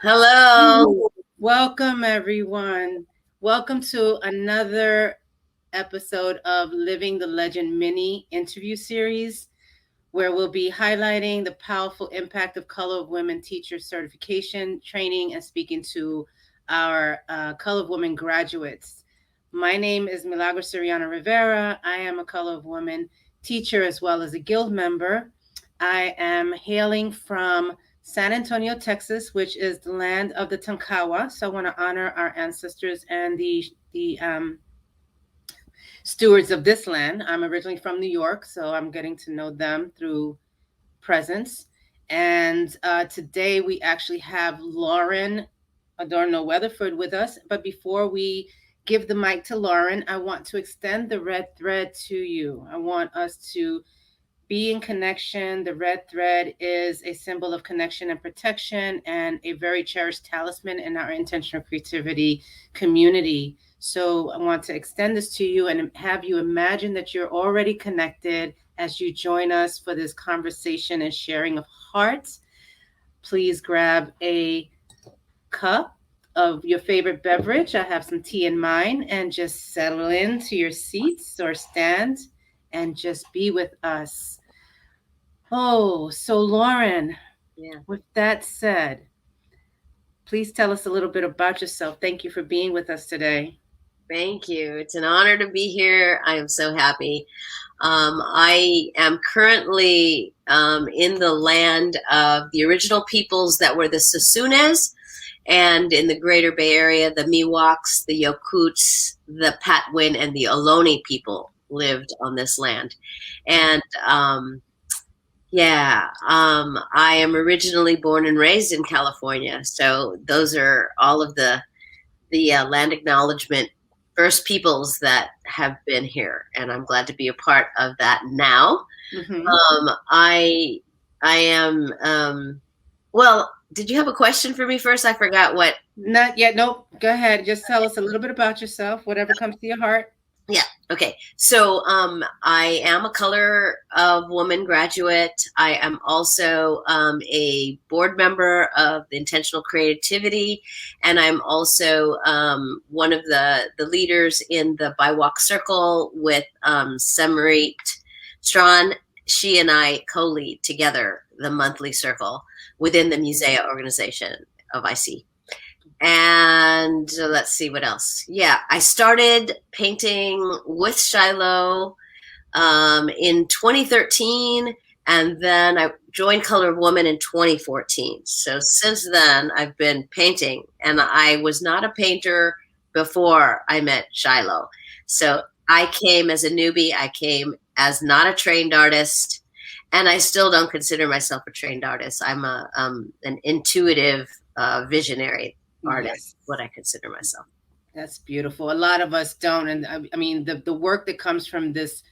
Hello. Welcome, everyone. Welcome to another episode of Living the Legend mini interview series, where we'll be highlighting the powerful impact of Color of Women teacher certification training and speaking to our Color of Women graduates. My name is Milagros Soriano Rivera. I am a Color of Women teacher as well as a guild member. I am hailing from San Antonio, Texas, which is the land of the Tonkawa. So I want to honor our ancestors and the stewards of this land. I'm originally from New York, so I'm getting to know them through presence. And today we actually have Lauren Adorno Weatherford with us. But before we give the mic to Lauren, I want to extend the red thread to you. I want us to be in connection. The red thread is a symbol of connection and protection and a very cherished talisman in our intentional creativity community. So I want to extend this to you and have you imagine that you're already connected as you join us for this conversation and sharing of hearts. Please grab a cup of your favorite beverage. I have some tea in mine, and just settle into your seats or stand and just be with us. Oh, so Lauren, Yeah, with that said, please tell us a little bit about yourself. Thank you for being with us today. thank you. It's an honor to be here. I am so happy. I am currently in the land of the original peoples that were the Susunes, and in the greater Bay Area, the Miwoks, the Yokuts, the Patwin, and the Ohlone people lived on this land. And I am originally born and raised in California. So those are all of the land acknowledgement first peoples that have been here, and I'm glad to be a part of that now. Mm-hmm. I am. Well, did you have a question for me first? I forgot what. Not yet. Nope. Go ahead. Just tell us a little bit about yourself, whatever comes to your heart. Yeah. Okay. So, I am a Color of Woman graduate. I am also a board member of Intentional Creativity, and I'm also one of the leaders in the Biwalk Circle with Samarit Strawn. She and I co-lead together the monthly circle within the MUSEA organization of IC. And let's see what else. Yeah, I started painting with Shiloh in 2013, and then I joined Color of Woman in 2014. So since then, I've been painting, and I was not a painter before I met Shiloh. So I came as a newbie. I came as not a trained artist, and I still don't consider myself a trained artist. I'm an intuitive visionary artist, Yes. what I consider myself. That's beautiful. A lot of us don't. And I mean, the work that comes from this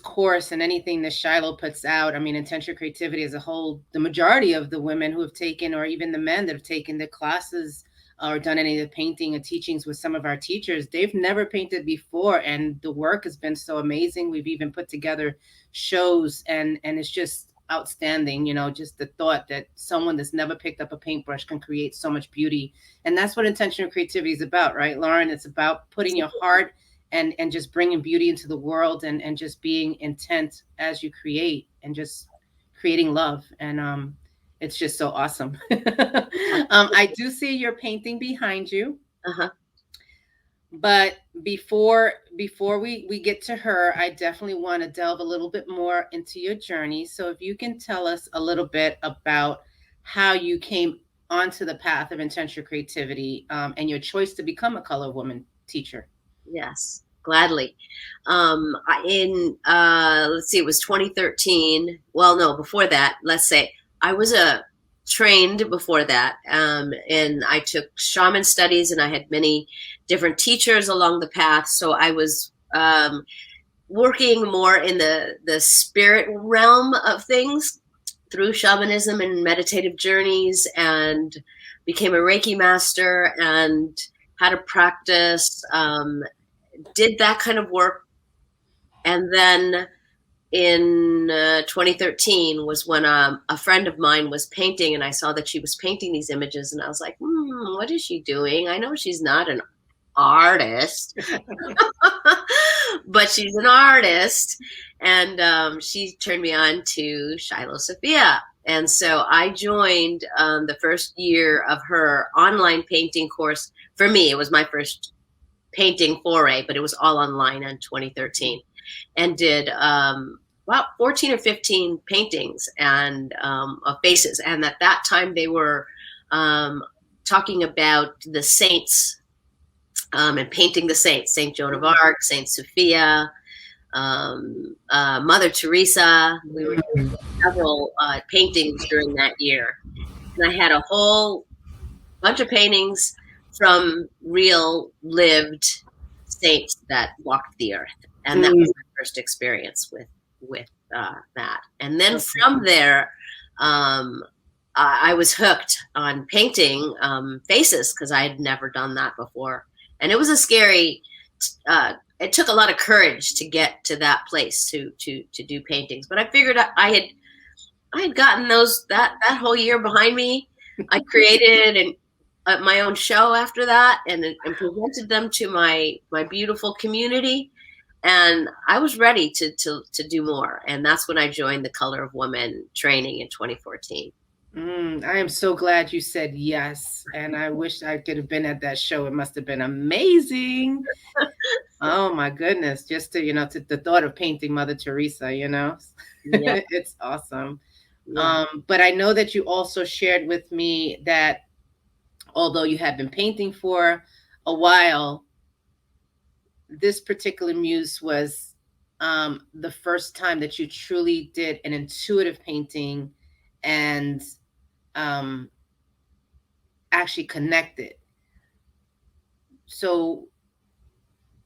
course and anything that Shiloh puts out, I mean, intentional creativity as a whole, the majority of the women who have taken, or even the men that have taken the classes or done any of the painting and teachings with some of our teachers, they've never painted before. And the work has been so amazing. We've even put together shows and it's just outstanding, just the thought that someone that's never picked up a paintbrush can create so much beauty. And that's what intentional creativity is about, right, Lauren? It's about putting your heart and just bringing beauty into the world and just being intent as you create and just creating love. And it's just so awesome. I do see your painting behind you, Uh-huh. but before we get to her, I definitely want to delve a little bit more into your journey. So if you can tell us a little bit about how you came onto the path of intentional creativity, and your choice to become a color woman teacher. Yes, gladly. In let's see, it was 2013. Well, no, before that, let's say I was a trained before that, and I took shaman studies, and I had many different teachers along the path. So I was working more in the spirit realm of things through shamanism and meditative journeys, and became a Reiki master and had a practice. Did that kind of work, and then in 2013 was when a friend of mine was painting, and I saw that she was painting these images, and I was like, what is she doing? I know she's not an artist, but she's an artist. And she turned me on to Shiloh Sophia. And so I joined the first year of her online painting course. For me, it was my first painting foray, but it was all online in 2013, and did about 14 or 15 paintings and of faces. And at that time, they were talking about the saints and painting the saints, Saint Joan of Arc, Saint Sophia, Mother Teresa. We were doing several paintings during that year. And I had a whole bunch of paintings from real lived saints that walked the earth. And that was my first experience with that. And then from there, I was hooked on painting faces, because I had never done that before. And it was a scary, it took a lot of courage to get to that place to do paintings. But I figured I had gotten that whole year behind me. I created my own show after that, and presented them to my beautiful community. And I was ready to do more. And that's when I joined the Color of Woman training in 2014. I am so glad you said yes. And I wish I could have been at that show. It must have been amazing. Oh my goodness. Just to, to the thought of painting Mother Teresa, Yeah. It's awesome. Yeah. But I know that you also shared with me that although you had been painting for a while, this particular muse was the first time that you truly did an intuitive painting and actually connected. So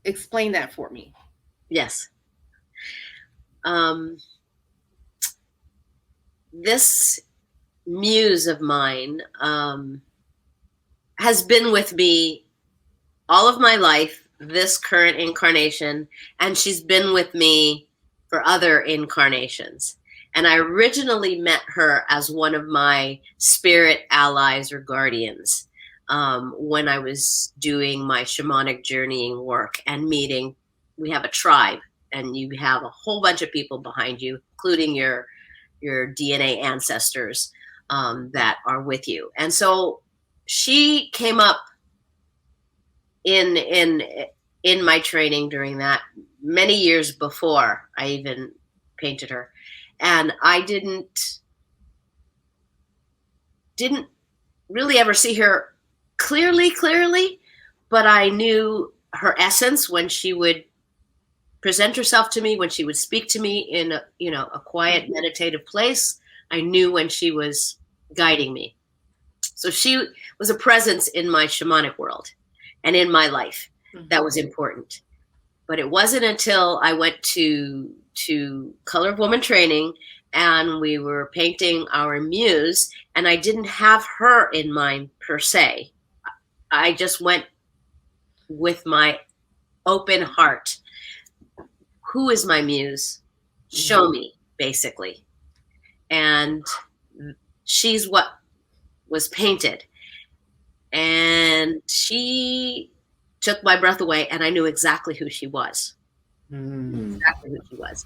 explain that for me. Yes. This muse of mine has been with me all of my life, this current incarnation, and she's been with me for other incarnations. And I originally met her as one of my spirit allies or guardians when I was doing my shamanic journeying work and meeting. We have a tribe, and you have a whole bunch of people behind you, including your DNA ancestors that are with you. And so she came up in my training during that many years before I even painted her. And I didn't really ever see her clearly, but I knew her essence when she would present herself to me, when she would speak to me in a quiet meditative place. I knew when she was guiding me. So she was a presence in my shamanic world and in my life that was important. But it wasn't until I went to Color of Woman training and we were painting our muse, and I didn't have her in mind per se. I just went with my open heart. Who is my muse? Show me, basically. And she's what was painted. And she took my breath away, and I knew exactly who she was. Exactly who she was.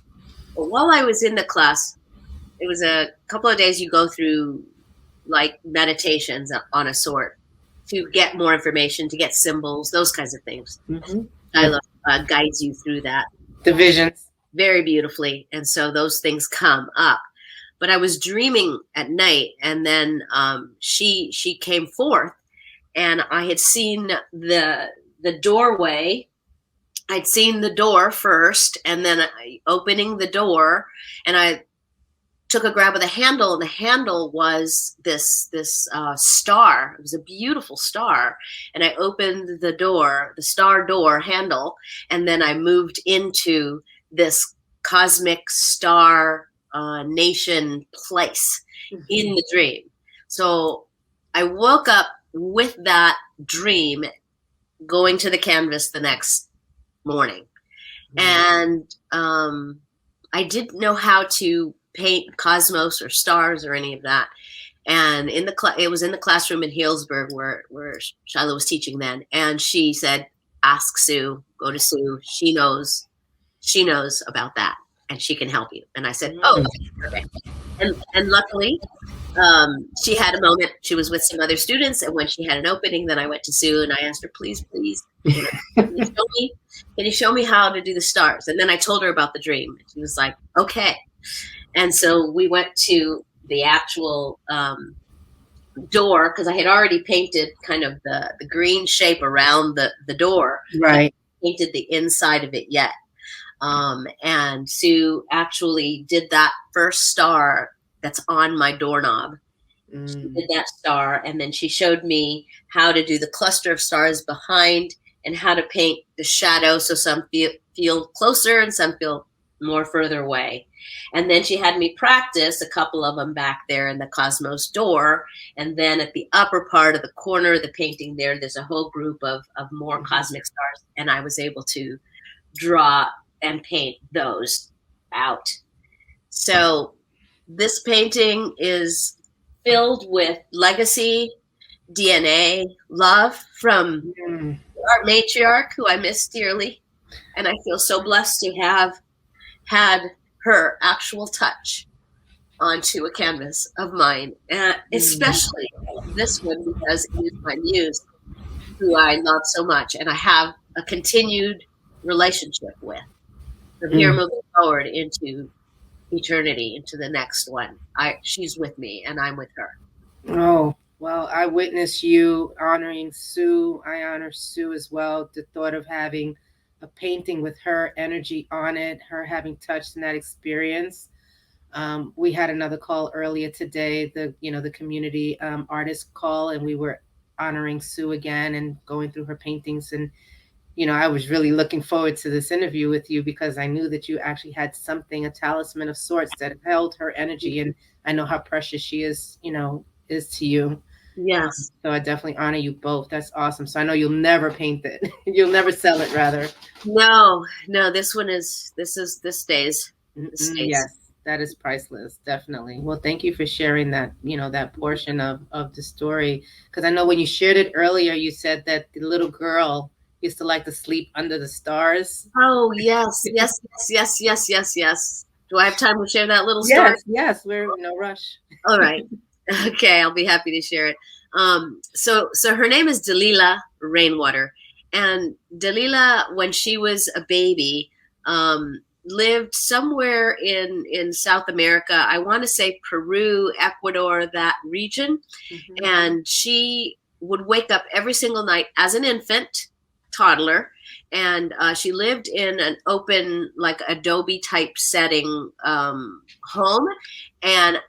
But while I was in the class, it was a couple of days you go through like meditations on a sort to get more information, to get symbols, those kinds of things. Delilah guides you through that. The visions. Very beautifully. And so those things come up. But I was dreaming at night, and then she came forth, and I had seen the doorway. I'd seen the door first, and then opening the door, and I took a grab of the handle, and the handle was this star. It was a beautiful star. And I opened the door, the star door handle, and then I moved into this cosmic star nation place in the dream. So I woke up with that dream, going to the canvas the next morning. And I didn't know how to paint cosmos or stars or any of that. And it was in the classroom in Healdsburg where Shiloh was teaching then, and she said, "Ask Sue. Go to Sue. She knows about that, and she can help you." And I said, "Oh, okay, perfect." And luckily, she had a moment. She was with some other students, and when she had an opening, then I went to Sue and I asked her, "Please, please, can you show me? Can you show me how to do the stars?" And then I told her about the dream. And she was like, "Okay." And so we went to the actual door, because I had already painted kind of the green shape around the door. Right. Painted the inside of it yet. And Sue actually did that first star that's on my doorknob. She did that star, and then she showed me how to do the cluster of stars behind and how to paint the shadow, so some feel closer and some feel more further away. And then she had me practice a couple of them back there in the Cosmos door. And then at the upper part of the corner of the painting there's a whole group of more cosmic stars. And I was able to draw and paint those out. So this painting is filled with legacy, DNA, love from our matriarch, who I miss dearly. And I feel so blessed to have had her actual touch onto a canvas of mine, and especially this one because it is my muse, who I love so much, and I have a continued relationship with from here moving forward into eternity, into the next one. She's with me, and I'm with her. Oh, well, I witnessed you honoring Sue. I honor Sue as well. The thought of having a painting with her energy on it, her having touched in that experience. We had another call earlier today, the community artist call, and we were honoring Sue again and going through her paintings. And, I was really looking forward to this interview with you because I knew that you actually had something, a talisman of sorts that held her energy. And I know how precious she is to you. Yes. So I definitely honor you both. That's awesome. So I know you'll never paint it. You'll never sell it, rather. No, this stays. Yes, that is priceless. Definitely. Well, thank you for sharing that, that portion of the story. Because I know when you shared it earlier, you said that the little girl used to like to sleep under the stars. Oh, yes. Do I have time to share that little story? Yes, we're in no rush. All right. Okay, I'll be happy to share it. So her name is Delilah Rainwater, and Delilah, when she was a baby, lived somewhere in South America. I want to say Peru, Ecuador, that region. And she would wake up every single night as an infant, toddler, and she lived in an open, like adobe type setting home, and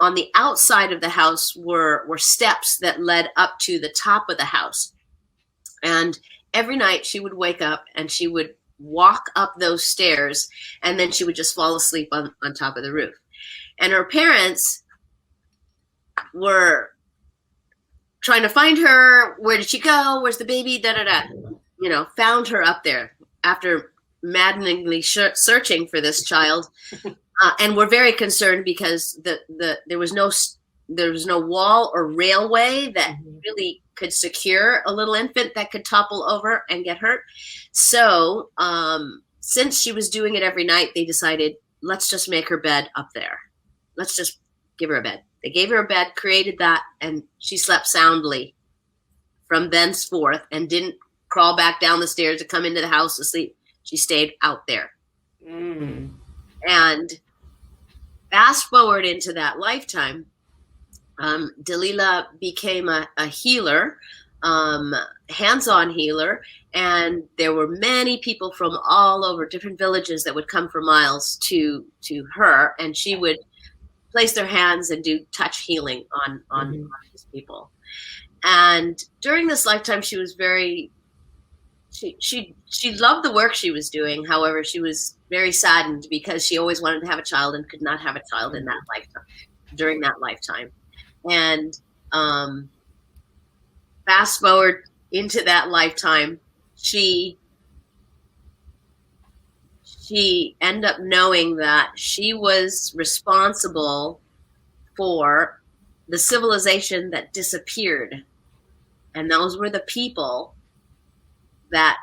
on the outside of the house were steps that led up to the top of the house. And every night she would wake up and she would walk up those stairs, and then she would just fall asleep on top of the roof. And her parents were trying to find her. Where did she go? Where's the baby? Found her up there after maddeningly searching for this child. And we're very concerned because there was no wall or railway that really could secure a little infant that could topple over and get hurt. So since she was doing it every night, they decided, let's just make her bed up there. Let's just give her a bed. They gave her a bed, created that, and she slept soundly from thenceforth and didn't crawl back down the stairs to come into the house to sleep. She stayed out there. And fast forward into that lifetime, Delilah became a healer, hands-on healer, and there were many people from all over different villages that would come for miles to her, and she would place their hands and do touch healing on these people. And during this lifetime, she was she loved the work she was doing. However, she was very saddened because she always wanted to have a child and could not have a child in that lifetime, during that lifetime. And fast forward into that lifetime, she she ended up knowing that she was responsible for the civilization that disappeared. And those were the people that,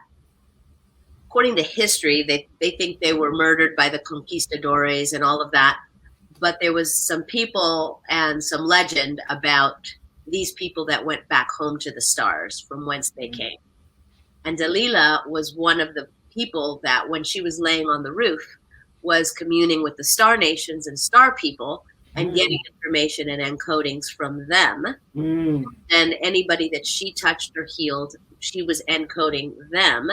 according to history, they think they were murdered by the conquistadores and all of that. But there was some people and some legend about these people that went back home to the stars from whence they came. And Delilah was one of the people that, when she was laying on the roof, was communing with the star nations and star people and getting information and encodings from them. And anybody that she touched or healed, she was encoding them,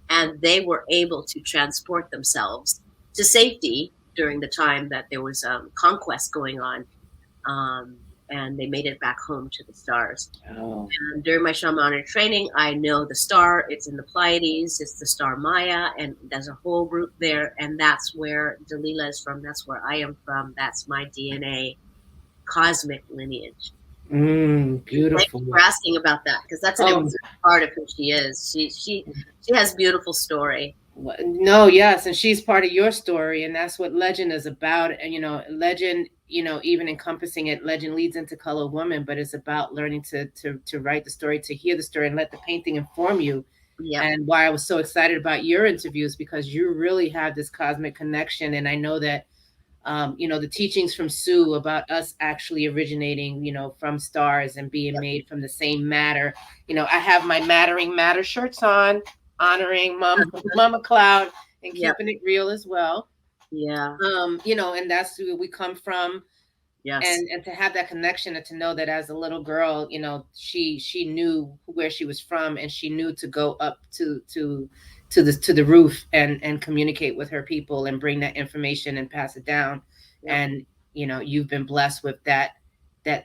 and they were able to transport themselves to safety during the time that there was conquest going on. And they made it back home to the stars. Oh. And during my shamanic training, I know the star. It's in the Pleiades. It's the star Maya, and there's a whole group there. And that's where Delilah is from. That's where I am from. That's my DNA cosmic lineage. Beautiful. Thank you for asking about that, because that's an important part of who she is. She has a beautiful story. No, yes, and she's part of your story, and that's what legend is about. And legend, even encompassing it, legend leads into Color Woman, but it's about learning to write the story, to hear the story, and let the painting inform you. Yeah. And why I was so excited about your interviews, because you really have this cosmic connection, and I know that the teachings from Sue about us actually originating, from stars and being made from the same matter. I have my Mattering Matter shirts on, honoring Mama Cloud and keeping it real as well. Yeah. And that's who we come from. Yes. And to have that connection, and to know that as a little girl, she knew where she was from, and she knew to go up to the roof and communicate with her people and bring that information and pass it down. Yep. And you've been blessed with that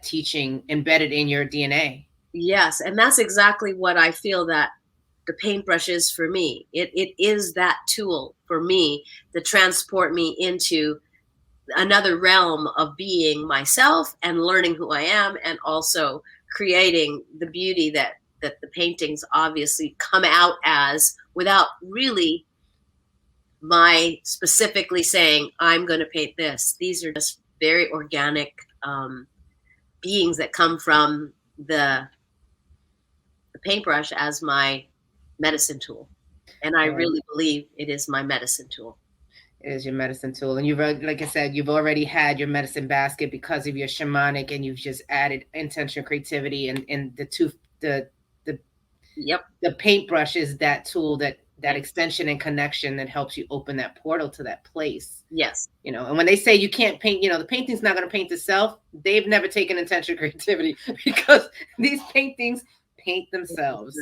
teaching embedded in your DNA. Yes, and that's exactly what I feel that the paintbrush is for me. It is that tool for me to transport me into another realm of being myself and learning who I am, and also creating the beauty that the paintings obviously come out as, without really my specifically saying, I'm going to paint this. These are just very organic beings that come from the paintbrush as my medicine tool. And I really believe it is my medicine tool. It is your medicine tool. And you've, like I said, you've already had your medicine basket because of your shamanic, and you've just added intention, creativity, and the paintbrush is that tool, that extension and connection that helps you open that portal to that place. Yes. And when they say you can't paint, the painting's not going to paint itself, they've never taken intention, creativity, because these paintings paint themselves.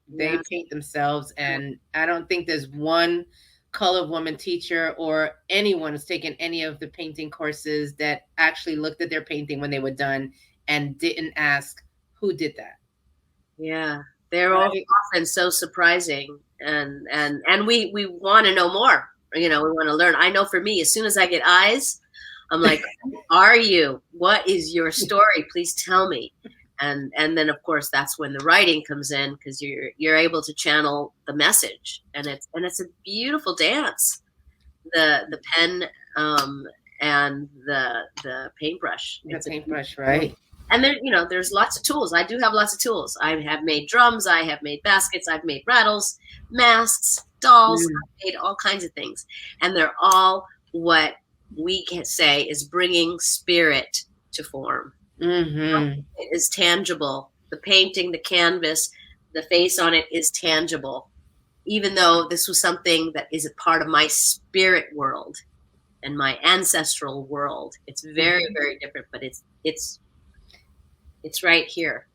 They paint themselves. And I don't think there's one Color Woman teacher or anyone who's taken any of the painting courses that actually looked at their painting when they were done and didn't ask, who did that? Yeah, they're often so surprising, and we want to know more. We want to learn. I know for me, as soon as I get eyes, I'm like, who are you? What is your story? Please tell me. And then of course that's when the writing comes in, because you're able to channel the message, and it's a beautiful dance. The pen and the paintbrush. The paintbrush, right? And there's lots of tools. I do have lots of tools. I have made drums. I have made baskets. I've made rattles, masks, dolls. I've made all kinds of things, and they're all what we can say is bringing spirit to form. It is tangible. The painting, the canvas, the face on it is tangible, even though this was something that is a part of my spirit world and my ancestral world. It's very, very different, but it's right here.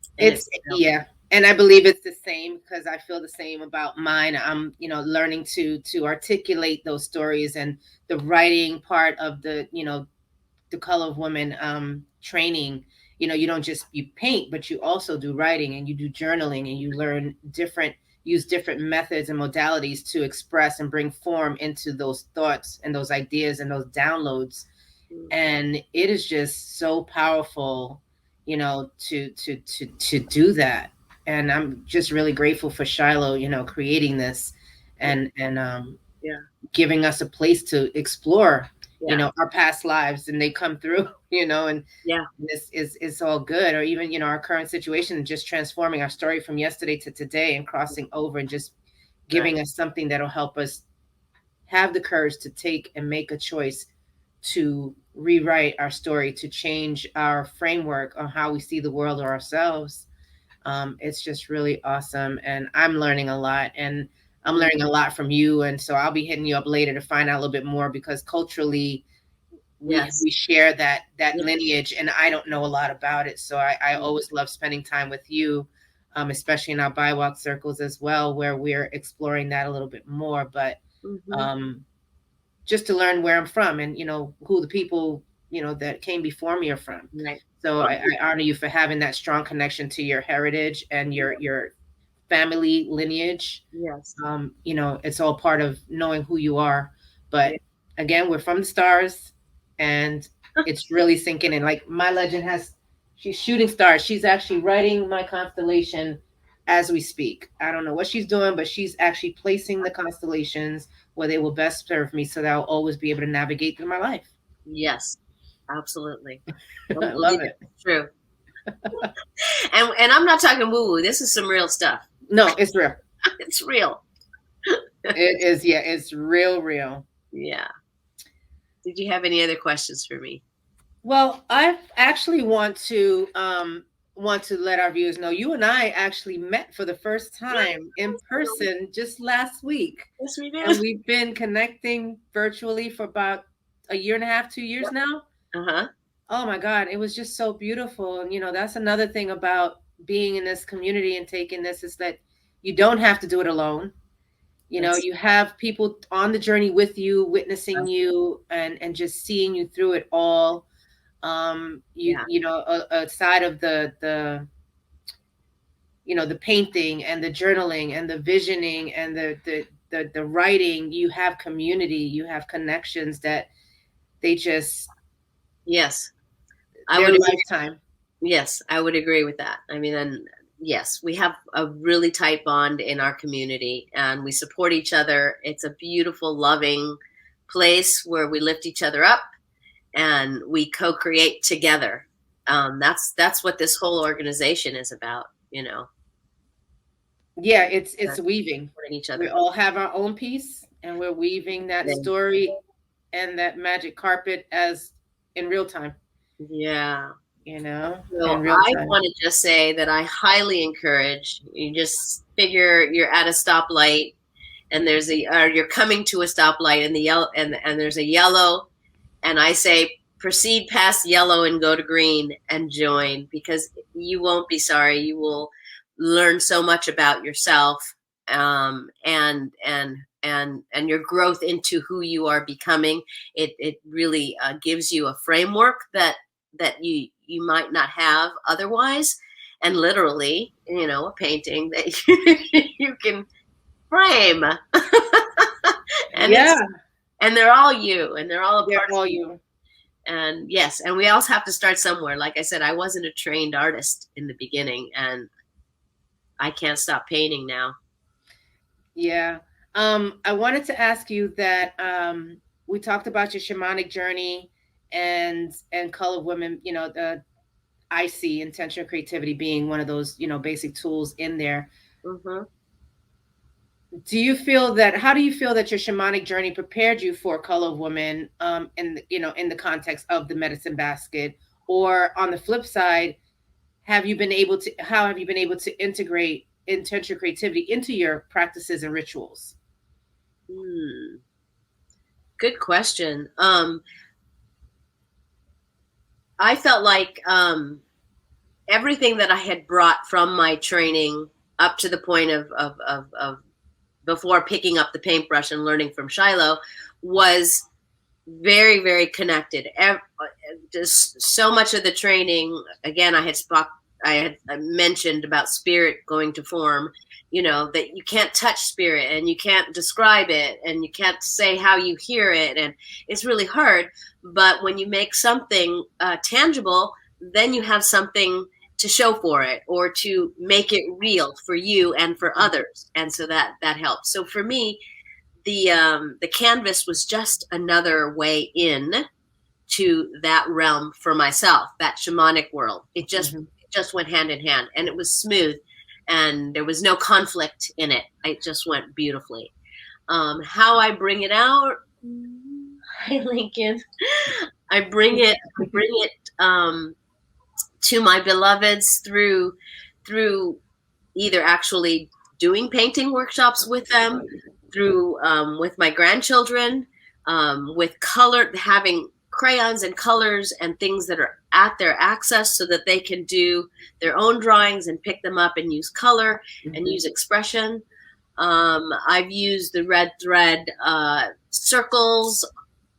Yeah. And I believe it's the same, because I feel the same about mine. I'm, learning to articulate those stories, and the writing part of the Color Woman training. You don't just you paint, but you also do writing, and you do journaling, and you learn use different methods and modalities to express and bring form into those thoughts and those ideas and those downloads. And it is just so powerful, to do that. And I'm just really grateful for Shiloh, creating this, and Yeah. giving us a place to explore, Yeah. our past lives, and they come through, and Yeah. this is all good. Or even, our current situation, just transforming our story from yesterday to today and crossing over and just Right. giving us something that'll help us have the courage to take and make a choice to rewrite our story, to change our framework on how we see the world or ourselves. It's just really awesome. And I'm learning a lot. And I'm Mm. learning a lot from you. And so I'll be hitting you up later to find out a little bit more, because culturally Yes. we share that Yeah. lineage, and I don't know a lot about it. So I always love spending time with you, especially in our BIWOC circles as well, where we're exploring that a little bit more. But Mm-hmm. um, just to learn where I'm from, and who the people that came before me are from. Right. So Well, I honor you for having that strong connection to your heritage and your family lineage. yes. It's all part of knowing who you are. Yeah. But again, we're from the stars, and it's really sinking in. Like, my legend she's shooting stars. She's actually writing my constellation as we speak. I don't know what she's doing, but she's actually placing the constellations where they will best serve me, so that I'll always be able to navigate through my life. Yes. Absolutely. Don't I love believe it. it. It's true. And I'm not talking woo woo. This is some real stuff. No, it's real. It's real. It is. Yeah, it's real, real. Yeah. Did you have any other questions for me? Well, I actually want to let our viewers know you and I actually met for the first time in person just last week, Yes, we and did. we've been connecting virtually for about a year and a half, 2 years now. Uh huh. Oh my God, it was just so beautiful. And that's another thing about being in this community and taking this, is that you don't have to do it alone. That's You have people on the journey with you, witnessing you, and just seeing you through it all. yeah. Aside of the painting and the journaling and the visioning and the writing, you have community, you have connections that they just Yes. I their would agree. lifetime. Yes, I would agree with that. I mean, and yes, we have a really tight bond in our community and we support each other. It's a beautiful, loving place where we lift each other up and we co-create together. That's what this whole organization is about, Yeah, it's weaving. supporting each We other. all have our own piece, and we're weaving that story and that magic carpet as in real time. Yeah. In So real I time. want to just say that I highly encourage you. Just figure you're at a stoplight and or you're coming to a stoplight and the yellow and there's a yellow, and I say proceed past yellow and go to green and join, because you won't be sorry. You will learn so much about yourself, and your growth into who you are becoming. It really gives you a framework that you might not have otherwise, and literally, a painting that you can frame. and Yeah, they're all you, and they're all a they're part of all you. you. And yes, and we also have to start somewhere. Like I said, I wasn't a trained artist in the beginning, and I can't stop painting now. Yeah. I wanted to ask you that we talked about your shamanic journey and color of women, I see intentional creativity being one of those, basic tools in there. Mm-hmm. How do you feel that your shamanic journey prepared you for color of woman, in the context of the medicine basket? Or on the flip side, how have you been able to integrate intentional creativity into your practices and rituals? Good question. I felt like everything that I had brought from my training up to the point of before picking up the paintbrush and learning from Shiloh was very, very connected. Just so much of the training, again, I had mentioned about spirit going to form, that you can't touch spirit and you can't describe it and you can't say how you hear it. And it's really hard. But when you make something tangible, then you have something to show for it or to make it real for you and for others. And so that helps. So for me, the canvas was just another way in to that realm for myself, that shamanic world. It just went hand in hand, and it was smooth, and there was no conflict in it. It just went beautifully. How I bring it out, hi Lincoln. I bring it to my beloveds through either actually doing painting workshops with them, through with my grandchildren, with color, having crayons and colors and things that are at their access so that they can do their own drawings and pick them up and use color and use expression. I've used the red thread circles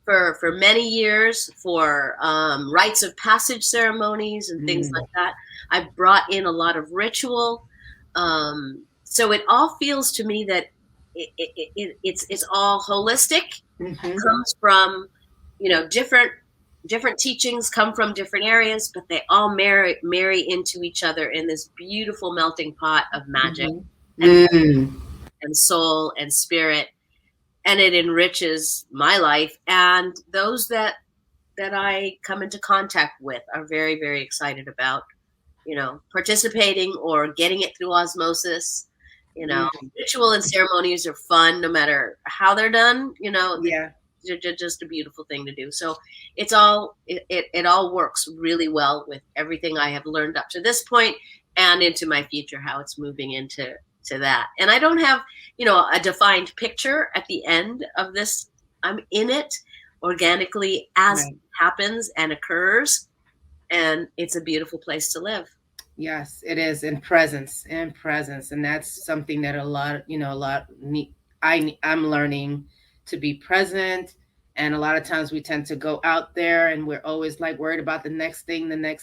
for many years for rites of passage ceremonies and things like that. I've brought in a lot of ritual. So it all feels to me that it's all holistic. Comes from, different teachings come from different areas, but they all marry into each other in this beautiful melting pot of magic and soul and spirit. And it enriches my life, and those that I come into contact with are very, very excited about, participating or getting it through osmosis. Ritual and ceremonies are fun, no matter how they're done. They're just a beautiful thing to do. So it all works really well with everything I have learned up to this point and into my future, how it's moving into that. And I don't have, a defined picture at the end of this. I'm in it organically as it happens and occurs. And it's a beautiful place to live. Yes, it is, in presence. And that's something that I'm learning to be present. And a lot of times we tend to go out there and we're always like worried about the next thing. And the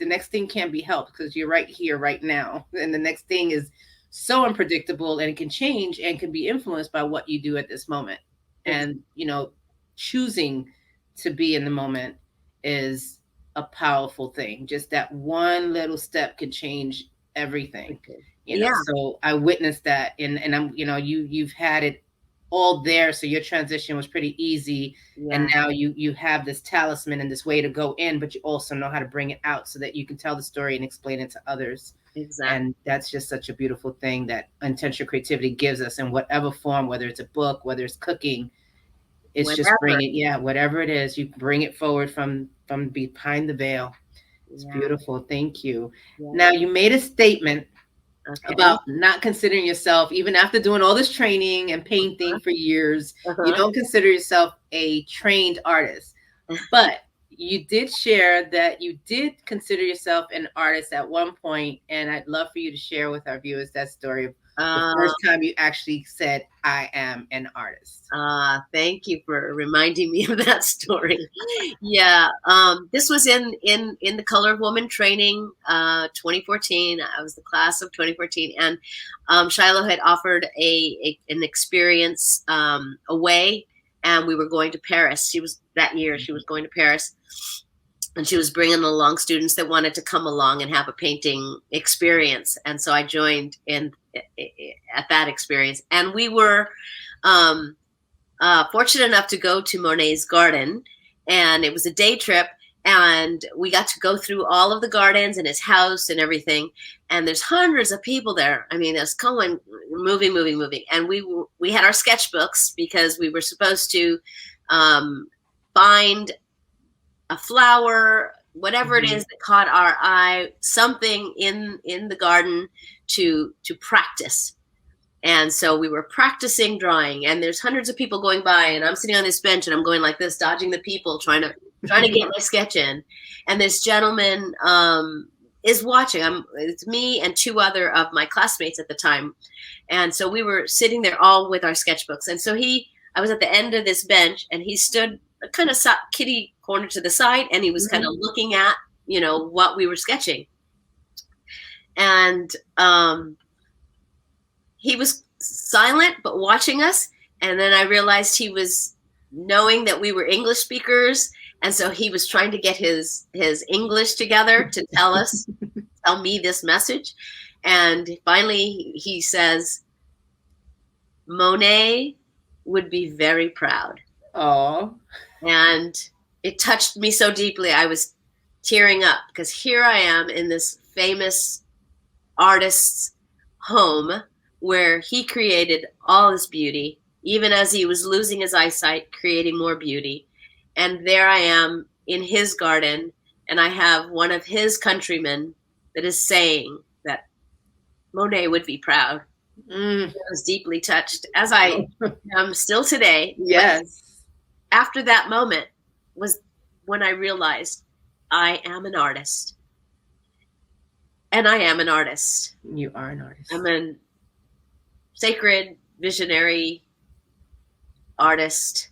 next thing can't be helped because you're right here, right now. And the next thing is so unpredictable, and it can change and can be influenced by what you do at this moment. And, choosing to be in the moment is a powerful thing. Just that one little step could change everything. So I witnessed that, and I'm, you've had it all there, so your transition was pretty easy. And now you have this talisman and this way to go in, but you also know how to bring it out so that you can tell the story and explain it to others. Exactly. And that's just such a beautiful thing that intentional creativity gives us in whatever form, whether it's a book, whether it's cooking. It's just bringing, whatever it is, you bring it forward from behind the veil. It's beautiful. Thank you. Now, you made a statement about not considering yourself, even after doing all this training and painting for years, you don't consider yourself a trained artist. But you did share that you did consider yourself an artist at one point, and I'd love for you to share with our viewers that story of the first time you actually said, I am an artist. Thank you for reminding me of that story. This was in the Color of Woman training, 2014. I was the class of 2014, and Shiloh had offered an experience away, and we were going to Paris. She was going to Paris. And she was bringing along students that wanted to come along and have a painting experience. And so I joined in at that experience. And we were fortunate enough to go to Monets Garden. And it was a day trip. And we got to go through all of the gardens and his house and everything. And there's hundreds of people there. I mean, it's going, moving. And we had our sketchbooks because we were supposed to find a flower, whatever it is that caught our eye, something in the garden to practice. And so we were practicing drawing, and there's hundreds of people going by, and I'm sitting on this bench and I'm going like this, dodging the people, trying to get my sketch in. And this gentleman is watching. It's me and two other of my classmates at the time. And so we were sitting there all with our sketchbooks. And so I was at the end of this bench, and he stood kind of kitty corner to the side, and he was kind of looking at, what we were sketching. And he was silent, but watching us. And then I realized he was knowing that we were English speakers. And so he was trying to get his English together to tell me this message. And finally he says, Monet would be very proud. Oh. And it touched me so deeply. I was tearing up because here I am in this famous artist's home where he created all this beauty, even as he was losing his eyesight, creating more beauty. And there I am in his garden, and I have one of his countrymen that is saying that Monet would be proud. Mm. I was deeply touched, as I am still today. But Yes. after that moment was when I realized I am an artist. And I am an artist. You are an artist. I'm a sacred, visionary artist.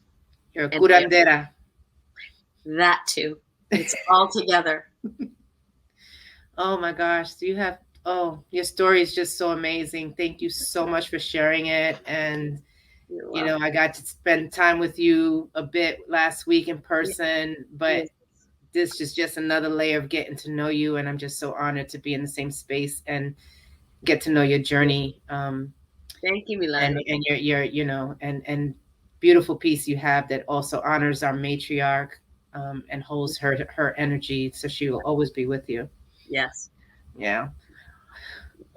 You're a And curandera. that too. It's all together. Oh my gosh. Your story is just so amazing. Thank you so much for sharing it. And, I got to spend time with you a bit last week in person, but this is just another layer of getting to know you. And I'm just so honored to be in the same space and get to know your journey. Thank you, Milagro. And your and beautiful piece you have that also honors our matriarch, and holds her energy, so she will always be with you. Yes. Yeah.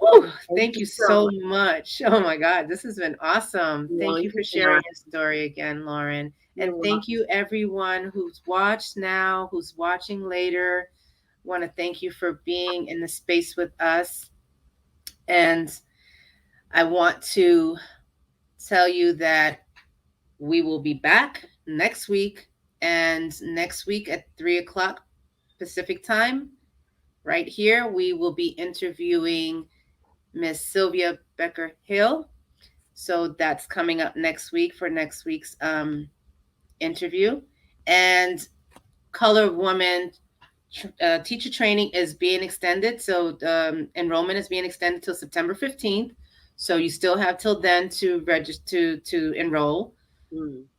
Woo, thank you so much. Oh my God, this has been awesome. Thank you for sharing your story again, Lauren. And thank you everyone who's watched now, who's watching later. Want to thank you for being in the space with us. And I want to tell you that we will be back next week. And next week at 3 o'clock Pacific time, right here, we will be interviewing Miss Sylvia Becker Hill. So that's coming up next week for next week's interview. And Color Woman teacher training is being extended. So enrollment is being extended till September 15th. So you still have till then to register to enroll.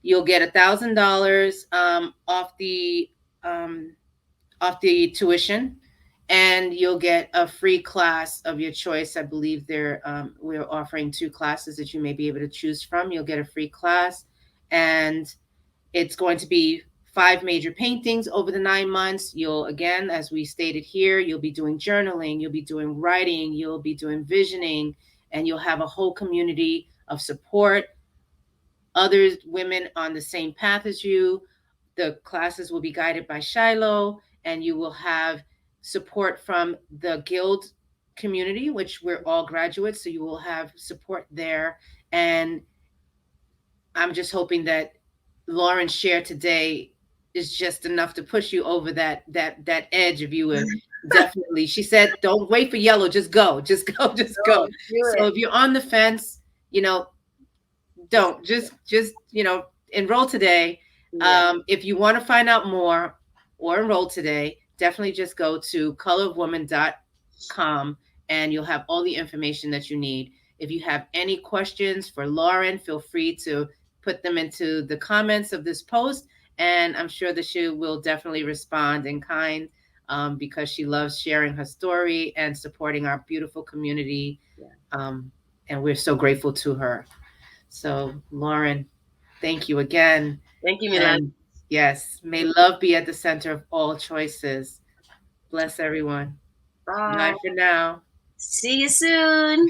You'll get $1,000 off the tuition, and you'll get a free class of your choice. I believe we're offering 2 classes that you may be able to choose from. You'll get a free class, and it's going to be 5 major paintings over the 9 months. You'll, again, as we stated here, you'll be doing journaling, you'll be doing writing, you'll be doing visioning, and you'll have a whole community of support, other women on the same path as you. The classes will be guided by Shiloh, and you will have support from the guild community, which we're all graduates, so you will have support there. And I'm just hoping that Lauren's share today is just enough to push you over that edge. If you would definitely, she said, don't wait for yellow, just go. So if you're on the fence, don't just enroll today. If you want to find out more or enroll today, definitely just go to colorofwoman.com and you'll have all the information that you need. If you have any questions for Lauren, feel free to put them into the comments of this post, and I'm sure that she will definitely respond in kind, because she loves sharing her story and supporting our beautiful community. And we're so grateful to her. So, Lauren, thank you again. Thank you, Milan. And yes, may love be at the center of all choices. Bless everyone. Bye. Bye for now. See you soon.